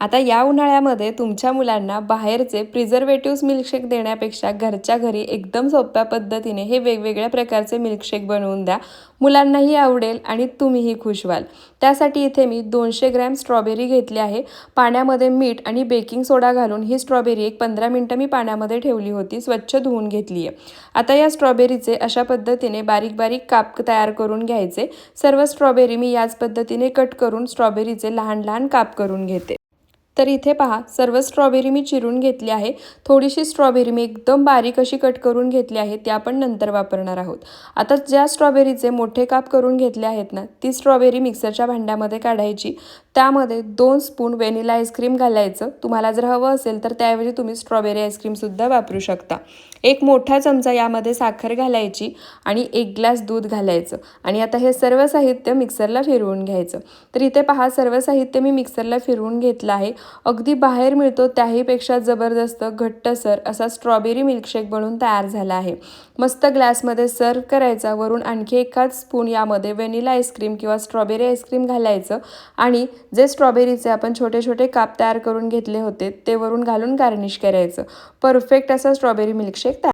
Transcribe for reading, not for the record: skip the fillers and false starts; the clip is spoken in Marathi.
आता या उन्हाळ्यामध्ये तुमच्या मुलांना बाहेरचे प्रिझर्वेटिव्स मिल्कशेक देण्यापेक्षा घरच्या घरी एकदम सोप्या पद्धतीने हे वेगवेगळ्या प्रकारचे मिल्कशेक बनवून द्या. मुलांनाही आवडेल आणि तुम्हीही खुश व्हाल. त्यासाठी इथे मी 200 ग्रॅम स्ट्रॉबेरी घेतली आहे. पाण्यामध्ये मीठ आणि बेकिंग सोडा घालून ही स्ट्रॉबेरी एक 15 मिनिटं मी पाण्यामध्ये ठेवली होती. स्वच्छ धुवून घेतली आहे. आता या स्ट्रॉबेरीचे अशा पद्धतीने बारीक बारीक काप तयार करून घ्यायचे. सर्व स्ट्रॉबेरी मी याच पद्धतीने कट करून स्ट्रॉबेरीचे लहान लहान काप करून घेते. तर इथे पहा, सर्व स्ट्रॉबेरी मी चिरून घेतली आहे. थोडीशी स्ट्रॉबेरी मी एकदम बारीक अशी कट करून घेतली आहे, ती आपण नंतर वापरणार आहोत. आता ज्या स्ट्रॉबेरीचे मोठे काप करून घेतले आहेत ना, ती स्ट्रॉबेरी मिक्सरच्या भांड्यामध्ये काढायची. त्यामध्ये 2 स्पून व्हॅनिला आईस्क्रीम घालायचं. तुम्हाला जर हवं असेल तर त्याऐवजी तुम्ही स्ट्रॉबेरी आईस्क्रीमसुद्धा वापरू शकता. एक मोठा चमचा यामध्ये साखर घालायची आणि 1 ग्लास दूध घालायचं आणि आता हे सर्व साहित्य मिक्सरला फिरवून घ्यायचं. तर इथे पहा, सर्व साहित्य मी मिक्सरला फिरवून घेतलं आहे. अगदी बाहेर मिळतो त्याहीपेक्षा जबरदस्त घट्टसर असा स्ट्रॉबेरी मिल्कशेक बनून तयार झाला आहे. मस्त ग्लासमध्ये सर्व करायचा. वरून आणखी एखाद स्पून यामध्ये व्हॅनिला आईस्क्रीम किंवा स्ट्रॉबेरी आईस्क्रीम घालायचं आणि जे स्ट्रॉबेरीचे आपण छोटे छोटे काप तयार करून घेतले होते ते वरून घालून गार्निश करायचं. परफेक्ट असा स्ट्रॉबेरी मिल्कशेक तयार.